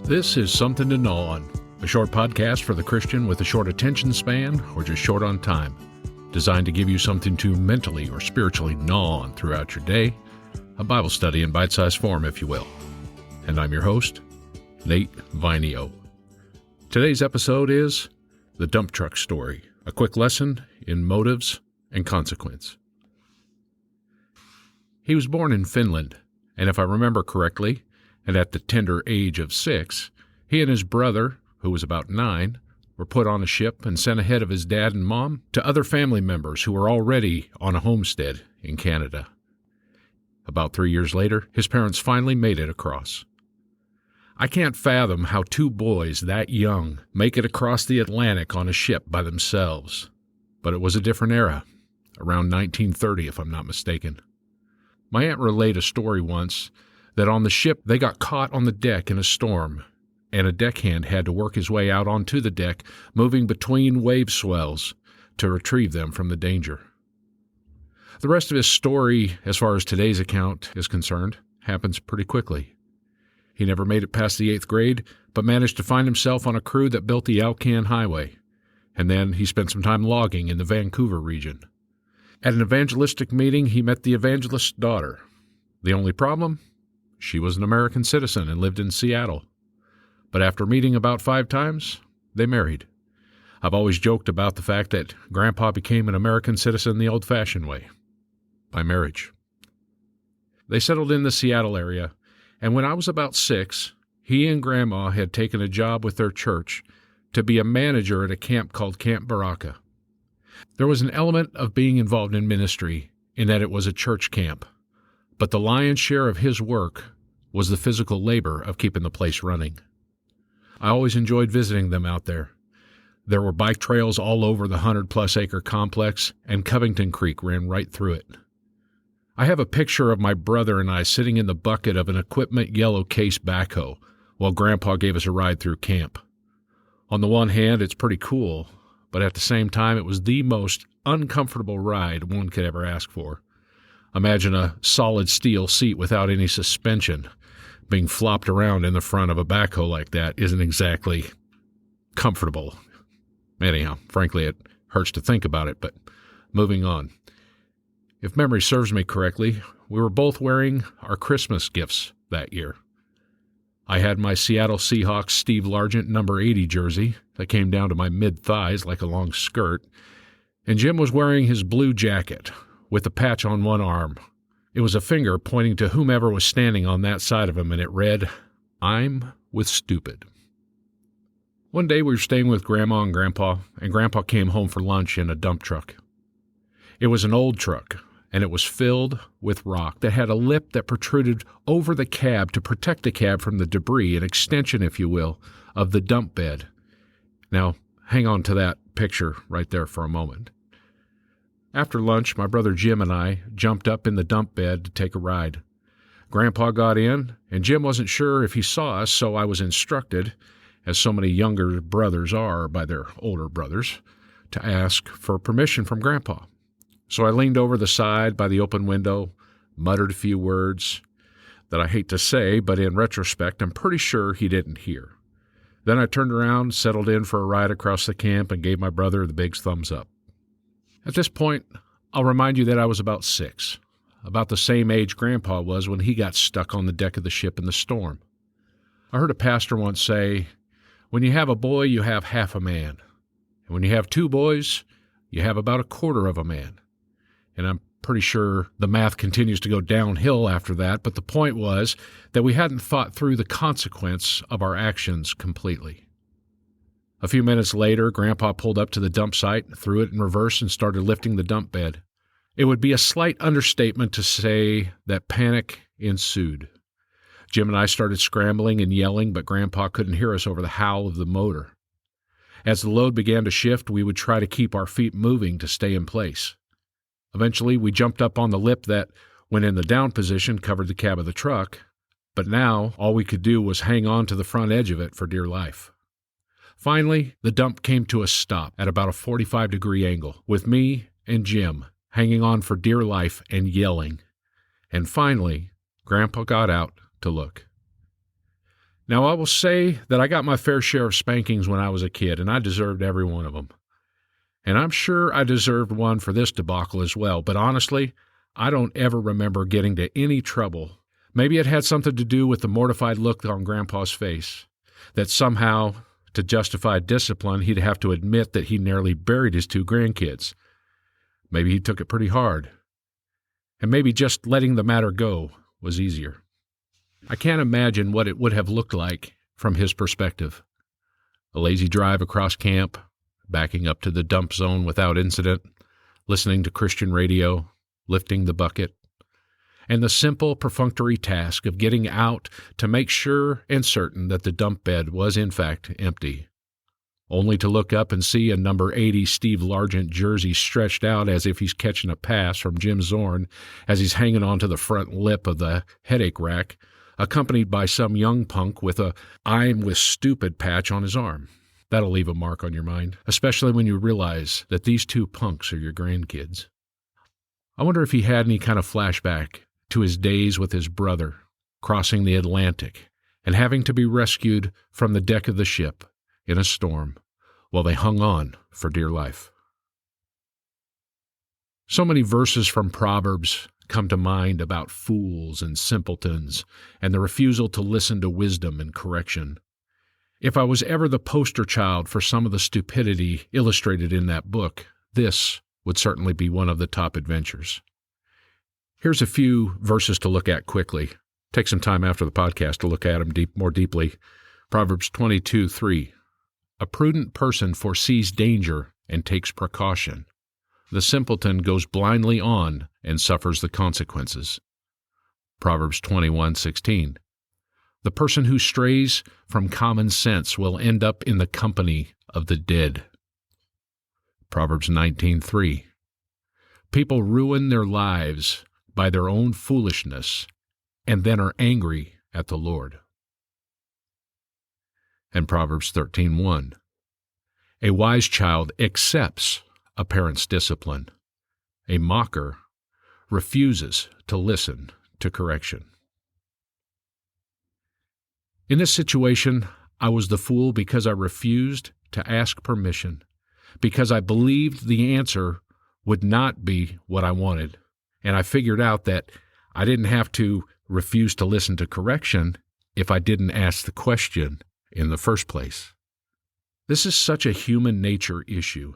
This is Something to Gnaw On, a short podcast for the Christian with a short attention span or just short on time, designed to give you something to mentally or spiritually gnaw on throughout your day, a Bible study in bite-sized form, if you will. And I'm your host, Nate Vineo. Today's episode is The Dump Truck Story, a quick lesson in motives and consequence. He was born in Finland, and if I remember correctly, and at the tender age of 6, he and his brother, who was about 9, were put on a ship and sent ahead of his dad and mom to other family members who were already on a homestead in Canada. About 3 years later, his parents finally made it across. I can't fathom how two boys that young make it across the Atlantic on a ship by themselves. But it was a different era, around 1930 if I'm not mistaken. My aunt relayed a story once that on the ship they got caught on the deck in a storm, and a deckhand had to work his way out onto the deck, moving between wave swells to retrieve them from the danger. The rest of his story, as far as today's account is concerned, happens pretty quickly. He never made it past the 8th grade, but managed to find himself on a crew that built the Alcan Highway, and then he spent some time logging in the Vancouver region. At an evangelistic meeting, he met the evangelist's daughter. The only problem? She was an American citizen and lived in Seattle. But after meeting about 5 times, they married. I've always joked about the fact that Grandpa became an American citizen the old-fashioned way, by marriage. They settled in the Seattle area, and when I was about 6, he and Grandma had taken a job with their church to be a manager at a camp called Camp Baraka. There was an element of being involved in ministry in that it was a church camp, but the lion's share of his work was the physical labor of keeping the place running. I always enjoyed visiting them out there. There were bike trails all over the 100-plus acre complex, and Covington Creek ran right through it. I have a picture of my brother and I sitting in the bucket of an equipment yellow case backhoe while Grandpa gave us a ride through camp. On the one hand, it's pretty cool, but at the same time, it was the most uncomfortable ride one could ever ask for. Imagine a solid steel seat without any suspension. Being flopped around in the front of a backhoe like that isn't exactly comfortable. Anyhow, frankly, it hurts to think about it, but moving on. If memory serves me correctly, we were both wearing our Christmas gifts that year. I had my Seattle Seahawks Steve Largent number 80 jersey that came down to my mid-thighs like a long skirt, and Jim was wearing his blue jacket with a patch on one arm. It was a finger pointing to whomever was standing on that side of him, and it read, "I'm with stupid." One day we were staying with Grandma and Grandpa came home for lunch in a dump truck. It was an old truck, and it was filled with rock that had a lip that protruded over the cab to protect the cab from the debris, an extension, if you will, of the dump bed. Now, hang on to that picture right there for a moment. After lunch, my brother Jim and I jumped up in the dump bed to take a ride. Grandpa got in, and Jim wasn't sure if he saw us, so I was instructed, as so many younger brothers are by their older brothers, to ask for permission from Grandpa. So I leaned over the side by the open window, muttered a few words that I hate to say, but in retrospect, I'm pretty sure he didn't hear. Then I turned around, settled in for a ride across the camp, and gave my brother the big thumbs up. At this point, I'll remind you that I was about 6, about the same age Grandpa was when he got stuck on the deck of the ship in the storm. I heard a pastor once say, "When you have a boy, you have half a man. And when you have 2 boys, you have about a quarter of a man." And I'm pretty sure the math continues to go downhill after that, but the point was that we hadn't thought through the consequence of our actions completely. A few minutes later, Grandpa pulled up to the dump site, threw it in reverse, and started lifting the dump bed. It would be a slight understatement to say that panic ensued. Jim and I started scrambling and yelling, but Grandpa couldn't hear us over the howl of the motor. As the load began to shift, we would try to keep our feet moving to stay in place. Eventually, we jumped up on the lip that, when in the down position, covered the cab of the truck, but now all we could do was hang on to the front edge of it for dear life. Finally, the dump came to a stop at about a 45-degree angle, with me and Jim hanging on for dear life and yelling. And finally, Grandpa got out to look. Now, I will say that I got my fair share of spankings when I was a kid, and I deserved every one of them. And I'm sure I deserved one for this debacle as well, but honestly, I don't ever remember getting to any trouble. Maybe it had something to do with the mortified look on Grandpa's face, that somehow, to justify discipline, he'd have to admit that he nearly buried his 2 grandkids. Maybe he took it pretty hard. And maybe just letting the matter go was easier. I can't imagine what it would have looked like from his perspective. A lazy drive across camp, backing up to the dump zone without incident, listening to Christian radio, lifting the bucket, and the simple, perfunctory task of getting out to make sure and certain that the dump bed was in fact empty, only to look up and see a number 80 Steve Largent jersey stretched out as if he's catching a pass from Jim Zorn as he's hanging onto the front lip of the headache rack, accompanied by some young punk with a "I'm with stupid" patch on his arm. That'll leave a mark on your mind, especially when you realize that these 2 punks are your grandkids. I wonder if he had any kind of flashback to his days with his brother, crossing the Atlantic and having to be rescued from the deck of the ship in a storm while they hung on for dear life. So many verses from Proverbs come to mind about fools and simpletons and the refusal to listen to wisdom and correction. If I was ever the poster child for some of the stupidity illustrated in that book, this would certainly be one of the top adventures. Here's a few verses to look at quickly. Take some time after the podcast to look at them more deeply. Proverbs 22:3. A prudent person foresees danger and takes precaution. The simpleton goes blindly on and suffers the consequences. Proverbs 21:16. The person who strays from common sense will end up in the company of the dead. Proverbs 19:3. People ruin their lives by their own foolishness and then are angry at the Lord. And Proverbs 13:1. A wise child accepts a parent's discipline. A mocker refuses to listen to correction. In this situation, I was the fool because I refused to ask permission, because I believed the answer would not be what I wanted, and I figured out that I didn't have to refuse to listen to correction if I didn't ask the question in the first place. This is such a human nature issue.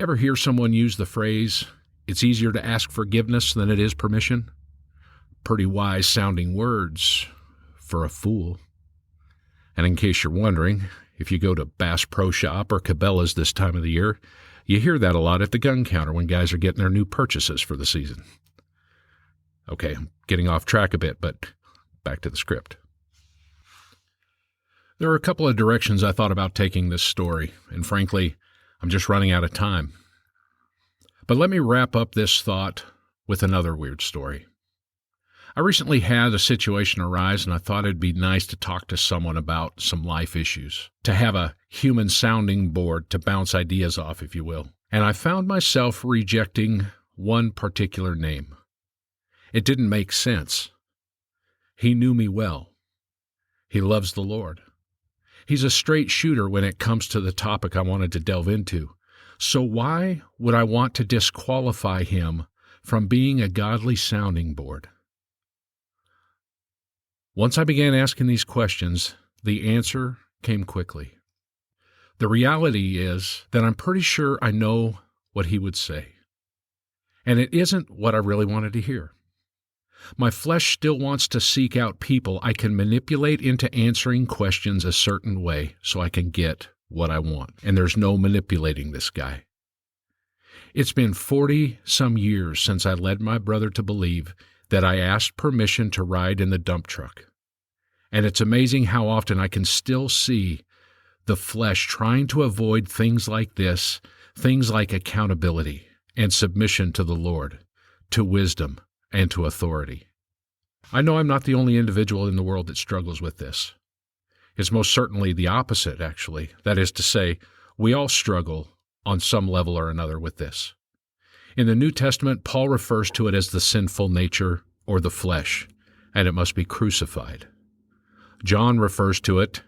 Ever hear someone use the phrase, "It's easier to ask forgiveness than it is permission"? Pretty wise-sounding words for a fool. And in case you're wondering, if you go to Bass Pro Shop or Cabela's this time of the year, you hear that a lot at the gun counter when guys are getting their new purchases for the season. Okay, I'm getting off track a bit, but back to the script. There are a couple of directions I thought about taking this story, and frankly, I'm just running out of time. But let me wrap up this thought with another weird story. I recently had a situation arise, and I thought it'd be nice to talk to someone about some life issues, to have a human sounding board to bounce ideas off, if you will. And I found myself rejecting one particular name. It didn't make sense. He knew me well. He loves the Lord. He's a straight shooter when it comes to the topic I wanted to delve into. So why would I want to disqualify him from being a godly sounding board? Once I began asking these questions, the answer came quickly. The reality is that I'm pretty sure I know what he would say. And it isn't what I really wanted to hear. My flesh still wants to seek out people I can manipulate into answering questions a certain way so I can get what I want. And there's no manipulating this guy. It's been 40-some years since I led my brother to believe that I asked permission to ride in the dump truck. And it's amazing how often I can still see the flesh trying to avoid things like this, things like accountability and submission to the Lord, to wisdom, and to authority. I know I'm not the only individual in the world that struggles with this. It's most certainly the opposite, actually. That is to say, we all struggle on some level or another with this. In the New Testament, Paul refers to it as the sinful nature or the flesh, and it must be crucified. John refers to it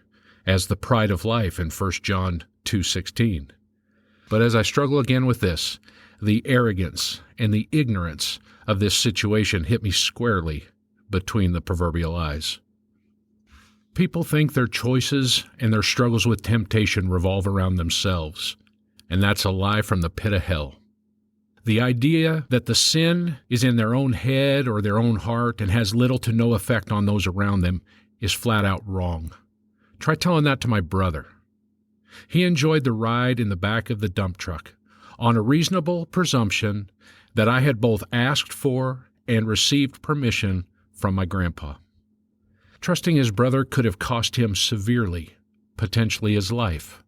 as the pride of life in 1 John 2:16. But as I struggle again with this, the arrogance and the ignorance of this situation hit me squarely between the proverbial eyes. People think their choices and their struggles with temptation revolve around themselves, and that's a lie from the pit of hell. The idea that the sin is in their own head or their own heart and has little to no effect on those around them is flat out wrong. Try telling that to my brother. He enjoyed the ride in the back of the dump truck on a reasonable presumption that I had both asked for and received permission from my grandpa. Trusting his brother could have cost him severely, potentially his life.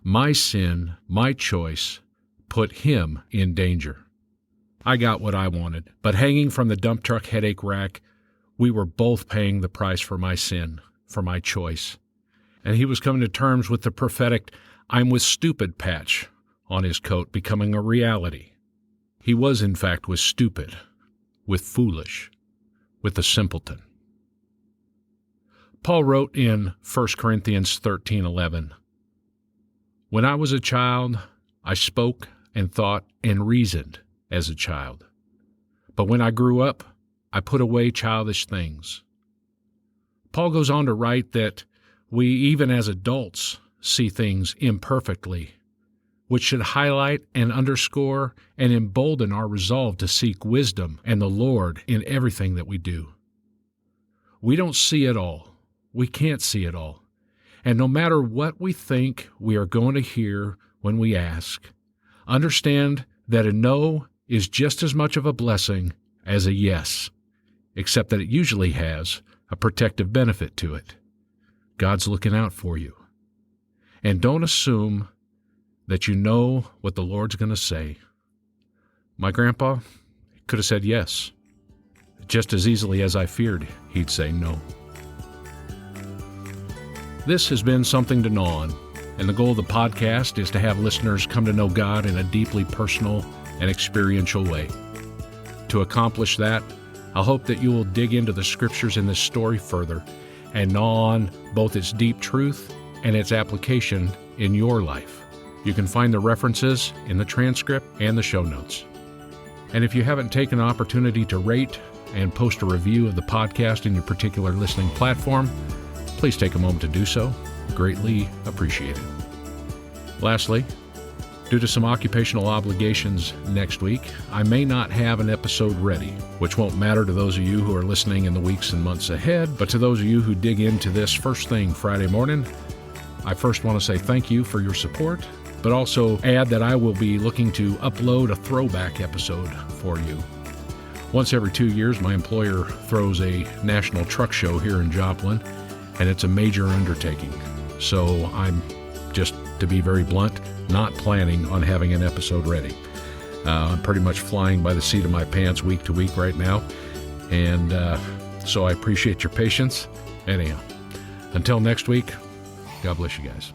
My sin, my choice, put him in danger. I got what I wanted, but hanging from the dump truck headache rack, we were both paying the price for my sin, for my choice. And he was coming to terms with the prophetic "I'm with stupid" patch on his coat becoming a reality. He was, in fact, with stupid, with foolish, with the simpleton. Paul wrote in 1 Corinthians 13:11, "When I was a child, I spoke and thought and reasoned as a child. But when I grew up, I put away childish things." Paul goes on to write that we, even as adults, see things imperfectly, which should highlight and underscore and embolden our resolve to seek wisdom and the Lord in everything that we do. We don't see it all. We can't see it all. And no matter what we think we are going to hear when we ask, understand that a no is just as much of a blessing as a yes, except that it usually has a protective benefit to it. God's looking out for you. And don't assume that you know what the Lord's going to say. My grandpa could have said yes, just as easily as I feared he'd say no. This has been Something to Gnaw On, and the goal of the podcast is to have listeners come to know God in a deeply personal and experiential way. To accomplish that, I hope that you will dig into the scriptures in this story further and gnaw on both its deep truth and its application in your life. You can find the references in the transcript and the show notes. And if you haven't taken an opportunity to rate and post a review of the podcast in your particular listening platform, please take a moment to do so. Greatly appreciated. Lastly, due to some occupational obligations next week, I may not have an episode ready, which won't matter to those of you who are listening in the weeks and months ahead, but to those of you who dig into this first thing Friday morning, I first want to say thank you for your support, but also add that I will be looking to upload a throwback episode for you. Once every 2 years, my employer throws a national truck show here in Joplin, and it's a major undertaking. So I'm, just to be very blunt, not planning on having an episode ready. I'm pretty much flying by the seat of my pants week to week right now, and so I appreciate your patience. Anyhow, until next week, God bless you guys.